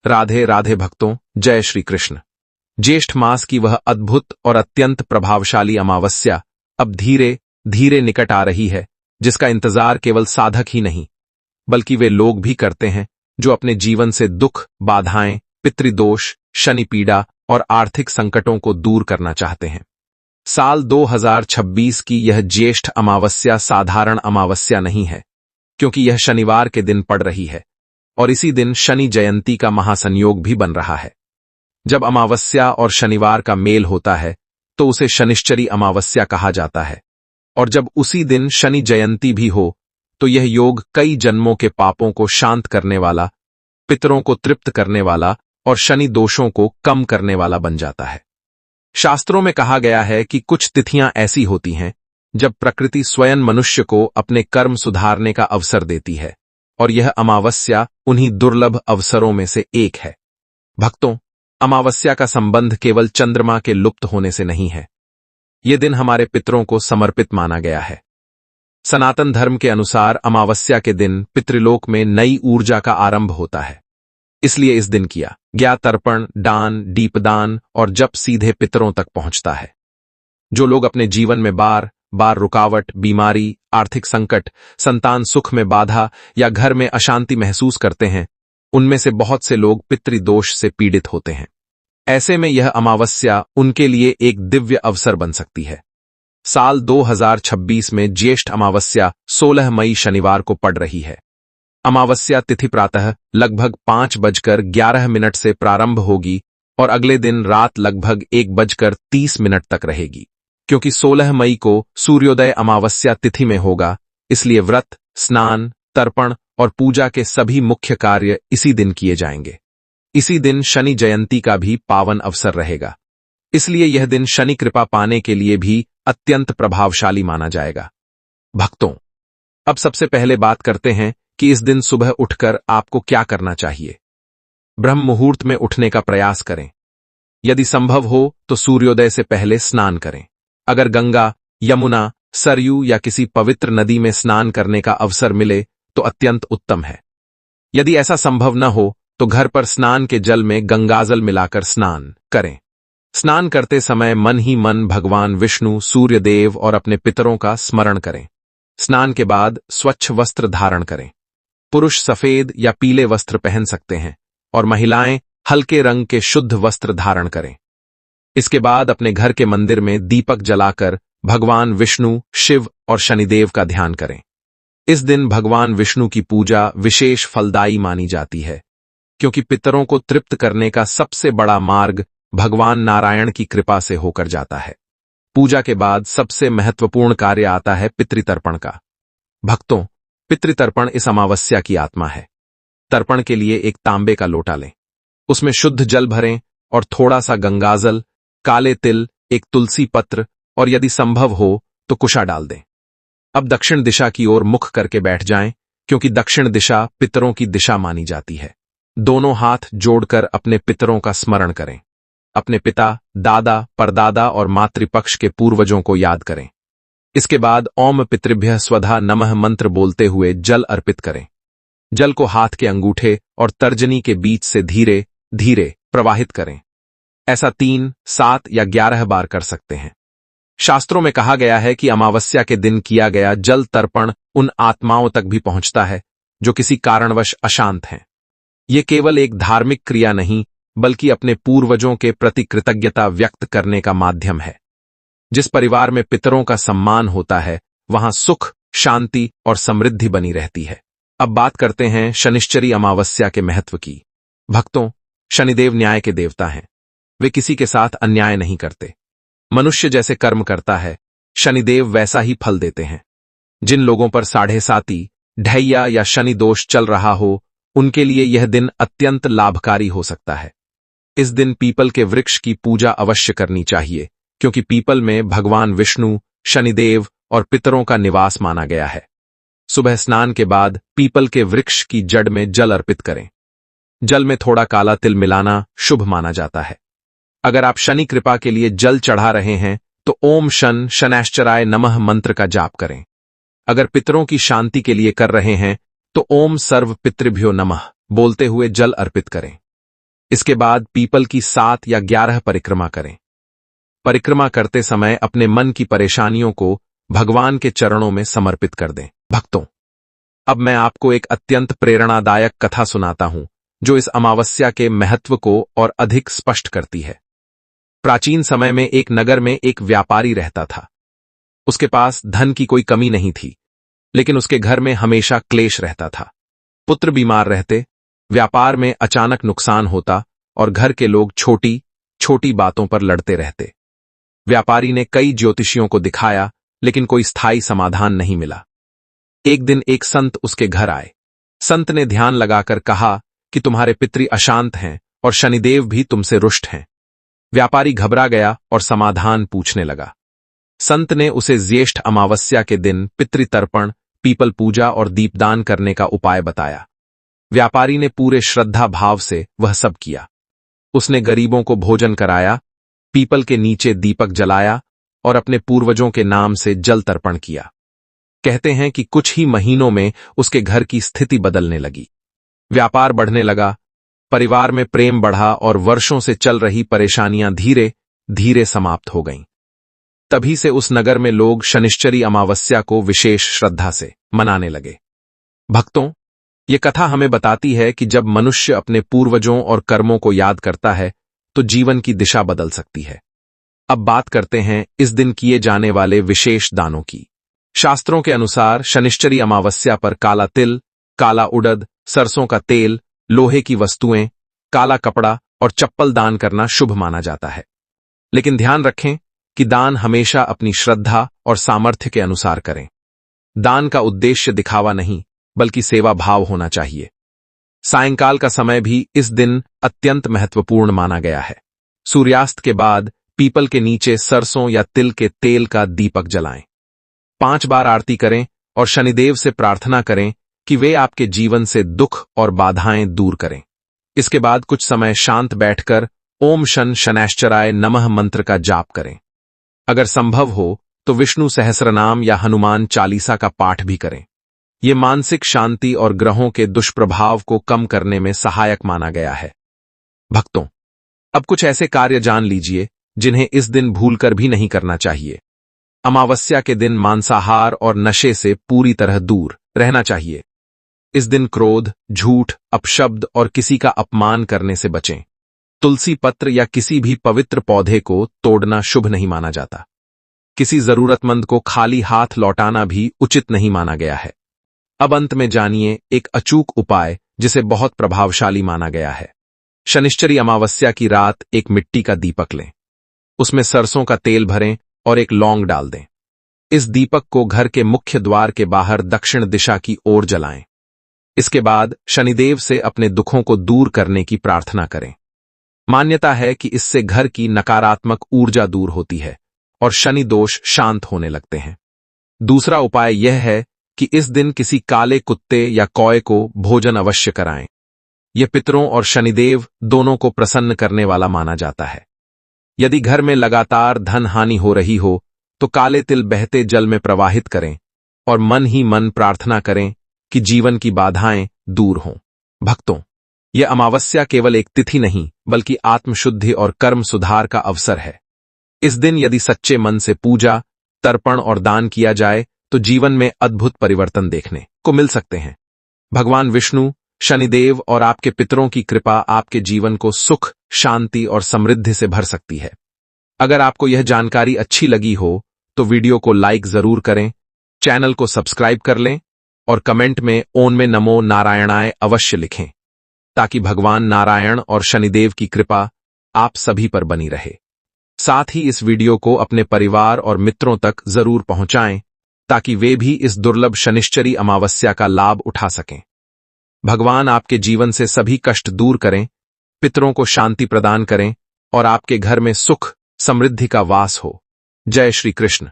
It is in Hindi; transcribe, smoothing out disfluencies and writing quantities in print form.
राधे राधे भक्तों, जय श्री कृष्ण। ज्येष्ठ मास की वह अद्भुत और अत्यंत प्रभावशाली अमावस्या अब धीरे धीरे निकट आ रही है, जिसका इंतजार केवल साधक ही नहीं बल्कि वे लोग भी करते हैं जो अपने जीवन से दुख, बाधाएं, पितृदोष, शनि पीड़ा और आर्थिक संकटों को दूर करना चाहते हैं। साल 2026 की यह ज्येष्ठ अमावस्या साधारण अमावस्या नहीं है, क्योंकि यह शनिवार के दिन पड़ रही है और इसी दिन शनि जयंती का महासंयोग भी बन रहा है। जब अमावस्या और शनिवार का मेल होता है तो उसे शनिश्चरी अमावस्या कहा जाता है, और जब उसी दिन शनि जयंती भी हो तो यह योग कई जन्मों के पापों को शांत करने वाला, पितरों को तृप्त करने वाला और शनि दोषों को कम करने वाला बन जाता है। शास्त्रों में कहा गया है कि कुछ तिथियां ऐसी होती हैं जब प्रकृति स्वयं मनुष्य को अपने कर्म सुधारने का अवसर देती है, और यह अमावस्या उन्हीं दुर्लभ अवसरों में से एक है। भक्तों, अमावस्या का संबंध केवल चंद्रमा के लुप्त होने से नहीं है। यह दिन हमारे पितरों को समर्पित माना गया है। सनातन धर्म के अनुसार अमावस्या के दिन पितृलोक में नई ऊर्जा का आरंभ होता है। इसलिए इस दिन किया गया तर्पण, दान, दीपदान और जप सीधे पितरों तक पहुंचता है। जो लोग अपने जीवन में बार बार रुकावट, बीमारी, आर्थिक संकट, संतान सुख में बाधा या घर में अशांति महसूस करते हैं, उनमें से बहुत से लोग पितृदोष से पीड़ित होते हैं। ऐसे में यह अमावस्या उनके लिए एक दिव्य अवसर बन सकती है। साल 2026 में ज्येष्ठ अमावस्या 16 मई शनिवार को पड़ रही है। अमावस्या तिथि प्रातः लगभग 5:11 से प्रारंभ होगी और अगले दिन रात लगभग 1:30 तक रहेगी। क्योंकि 16 मई को सूर्योदय अमावस्या तिथि में होगा, इसलिए व्रत, स्नान, तर्पण और पूजा के सभी मुख्य कार्य इसी दिन किए जाएंगे। इसी दिन शनि जयंती का भी पावन अवसर रहेगा, इसलिए यह दिन शनि कृपा पाने के लिए भी अत्यंत प्रभावशाली माना जाएगा। भक्तों, अब सबसे पहले बात करते हैं कि इस दिन सुबह उठकर आपको क्या करना चाहिए। ब्रह्म मुहूर्त में उठने का प्रयास करें। यदि संभव हो तो सूर्योदय से पहले स्नान करें। अगर गंगा, यमुना, सरयू या किसी पवित्र नदी में स्नान करने का अवसर मिले तो अत्यंत उत्तम है। यदि ऐसा संभव न हो तो घर पर स्नान के जल में गंगाजल मिलाकर स्नान करें। स्नान करते समय मन ही मन भगवान विष्णु, सूर्यदेव और अपने पितरों का स्मरण करें। स्नान के बाद स्वच्छ वस्त्र धारण करें। पुरुष सफेद या पीले वस्त्र पहन सकते हैं और महिलाएं हल्के रंग के शुद्ध वस्त्र धारण करें। इसके बाद अपने घर के मंदिर में दीपक जलाकर भगवान विष्णु, शिव और शनिदेव का ध्यान करें। इस दिन भगवान विष्णु की पूजा विशेष फलदायी मानी जाती है, क्योंकि पितरों को तृप्त करने का सबसे बड़ा मार्ग भगवान नारायण की कृपा से होकर जाता है। पूजा के बाद सबसे महत्वपूर्ण कार्य आता है पितृतर्पण का। भक्तों, पितृतर्पण इस अमावस्या की आत्मा है। तर्पण के लिए एक तांबे का लोटा लें, उसमें शुद्ध जल भरें और थोड़ा सा गंगाजल, काले तिल, एक तुलसी पत्र और यदि संभव हो तो कुशा डाल दें। अब दक्षिण दिशा की ओर मुख करके बैठ जाएं, क्योंकि दक्षिण दिशा पितरों की दिशा मानी जाती है। दोनों हाथ जोड़कर अपने पितरों का स्मरण करें। अपने पिता, दादा, परदादा और मातृपक्ष के पूर्वजों को याद करें। इसके बाद ओम पितृभ्यः स्वधा नमः मंत्र बोलते हुए जल अर्पित करें। जल को हाथ के अंगूठे और तर्जनी के बीच से धीरे धीरे प्रवाहित करें। ऐसा 3, 7 या 11 बार कर सकते हैं। शास्त्रों में कहा गया है कि अमावस्या के दिन किया गया जल तर्पण उन आत्माओं तक भी पहुंचता है जो किसी कारणवश अशांत हैं। ये केवल एक धार्मिक क्रिया नहीं, बल्कि अपने पूर्वजों के प्रति कृतज्ञता व्यक्त करने का माध्यम है। जिस परिवार में पितरों का सम्मान होता है, वहां सुख, शांति और समृद्धि बनी रहती है। अब बात करते हैं शनिश्चरी अमावस्या के महत्व की। भक्तों, शनिदेव न्याय के देवता हैं। वे किसी के साथ अन्याय नहीं करते। मनुष्य जैसे कर्म करता है, शनिदेव वैसा ही फल देते हैं। जिन लोगों पर 7.5 ढैया या शनि दोष चल रहा हो, उनके लिए यह दिन अत्यंत लाभकारी हो सकता है। इस दिन पीपल के वृक्ष की पूजा अवश्य करनी चाहिए, क्योंकि पीपल में भगवान विष्णु, शनिदेव और पितरों का निवास माना गया है। सुबह स्नान के बाद पीपल के वृक्ष की जड़ में जल अर्पित करें। जल में थोड़ा काला तिल मिलाना शुभ माना जाता है। अगर आप शनि कृपा के लिए जल चढ़ा रहे हैं तो ओम शन शनैश्चराय नमः मंत्र का जाप करें। अगर पितरों की शांति के लिए कर रहे हैं तो ओम सर्व पितृभ्यो नमः बोलते हुए जल अर्पित करें। इसके बाद पीपल की 7 या 11 परिक्रमा करें। परिक्रमा करते समय अपने मन की परेशानियों को भगवान के चरणों में समर्पित कर दें। भक्तों, अब मैं आपको एक अत्यंत प्रेरणादायक कथा सुनाता हूं जो इस अमावस्या के महत्व को और अधिक स्पष्ट करती है। प्राचीन समय में एक नगर में एक व्यापारी रहता था। उसके पास धन की कोई कमी नहीं थी, लेकिन उसके घर में हमेशा क्लेश रहता था। पुत्र बीमार रहते, व्यापार में अचानक नुकसान होता और घर के लोग छोटी छोटी बातों पर लड़ते रहते। व्यापारी ने कई ज्योतिषियों को दिखाया, लेकिन कोई स्थायी समाधान नहीं मिला। एक दिन एक संत उसके घर आए। संत ने ध्यान लगाकर कहा कि तुम्हारे पितृ अशांत हैं और शनिदेव भी तुमसे रुष्ट हैं। व्यापारी घबरा गया और समाधान पूछने लगा। संत ने उसे ज्येष्ठ अमावस्या के दिन पितृतर्पण, पीपल पूजा और दीपदान करने का उपाय बताया। व्यापारी ने पूरे श्रद्धा भाव से वह सब किया। उसने गरीबों को भोजन कराया, पीपल के नीचे दीपक जलाया और अपने पूर्वजों के नाम से जल तर्पण किया। कहते हैं कि कुछ ही महीनों में उसके घर की स्थिति बदलने लगी। व्यापार बढ़ने लगा, परिवार में प्रेम बढ़ा और वर्षों से चल रही परेशानियां धीरे धीरे समाप्त हो गईं। तभी से उस नगर में लोग शनिश्चरी अमावस्या को विशेष श्रद्धा से मनाने लगे। भक्तों, ये कथा हमें बताती है कि जब मनुष्य अपने पूर्वजों और कर्मों को याद करता है तो जीवन की दिशा बदल सकती है। अब बात करते हैं इस दिन किए जाने वाले विशेष दानों की। शास्त्रों के अनुसार शनिश्चरी अमावस्या पर काला तिल, काला उड़द, सरसों का तेल, लोहे की वस्तुएं, काला कपड़ा और चप्पल दान करना शुभ माना जाता है। लेकिन ध्यान रखें कि दान हमेशा अपनी श्रद्धा और सामर्थ्य के अनुसार करें। दान का उद्देश्य दिखावा नहीं, बल्कि सेवा भाव होना चाहिए। सायंकाल का समय भी इस दिन अत्यंत महत्वपूर्ण माना गया है। सूर्यास्त के बाद पीपल के नीचे सरसों या तिल के तेल का दीपक जलाएं। 5 बार आरती करें और शनिदेव से प्रार्थना करें कि वे आपके जीवन से दुख और बाधाएं दूर करें। इसके बाद कुछ समय शांत बैठकर ओम शन शनैश्चराय नमः मंत्र का जाप करें। अगर संभव हो तो विष्णु सहस्रनाम या हनुमान चालीसा का पाठ भी करें। ये मानसिक शांति और ग्रहों के दुष्प्रभाव को कम करने में सहायक माना गया है। भक्तों, अब कुछ ऐसे कार्य जान लीजिए जिन्हें इस दिन भूलकर भी नहीं करना चाहिए। अमावस्या के दिन मांसाहार और नशे से पूरी तरह दूर रहना चाहिए। इस दिन क्रोध, झूठ, अपशब्द और किसी का अपमान करने से बचें। तुलसी पत्र या किसी भी पवित्र पौधे को तोड़ना शुभ नहीं माना जाता। किसी जरूरतमंद को खाली हाथ लौटाना भी उचित नहीं माना गया है। अब अंत में जानिए एक अचूक उपाय जिसे बहुत प्रभावशाली माना गया है। शनिश्चरी अमावस्या की रात एक मिट्टी का दीपक लें, उसमें सरसों का तेल भरें और एक लौंग डाल दें। इस दीपक को घर के मुख्य द्वार के बाहर दक्षिण दिशा की ओर जलाएं। इसके बाद शनिदेव से अपने दुखों को दूर करने की प्रार्थना करें। मान्यता है कि इससे घर की नकारात्मक ऊर्जा दूर होती है और शनि दोष शांत होने लगते हैं। दूसरा उपाय यह है कि इस दिन किसी काले कुत्ते या कौए को भोजन अवश्य कराएं। यह पितरों और शनिदेव दोनों को प्रसन्न करने वाला माना जाता है। यदि घर में लगातार धन हानि हो रही हो तो काले तिल बहते जल में प्रवाहित करें और मन ही मन प्रार्थना करें कि जीवन की बाधाएं दूर हों। भक्तों, यह अमावस्या केवल एक तिथि नहीं बल्कि आत्मशुद्धि और कर्म सुधार का अवसर है। इस दिन यदि सच्चे मन से पूजा, तर्पण और दान किया जाए तो जीवन में अद्भुत परिवर्तन देखने को मिल सकते हैं। भगवान विष्णु, शनिदेव और आपके पितरों की कृपा आपके जीवन को सुख, शांति और समृद्धि से भर सकती है। अगर आपको यह जानकारी अच्छी लगी हो तो वीडियो को लाइक जरूर करें, चैनल को सब्सक्राइब कर लें और कमेंट में ओम में नमो नारायणाय अवश्य लिखें, ताकि भगवान नारायण और शनिदेव की कृपा आप सभी पर बनी रहे। साथ ही इस वीडियो को अपने परिवार और मित्रों तक जरूर पहुंचाएं ताकि वे भी इस दुर्लभ शनिश्चरी अमावस्या का लाभ उठा सकें। भगवान आपके जीवन से सभी कष्ट दूर करें, पितरों को शांति प्रदान करें और आपके घर में सुख, समृद्धि का वास हो। जय श्री कृष्ण।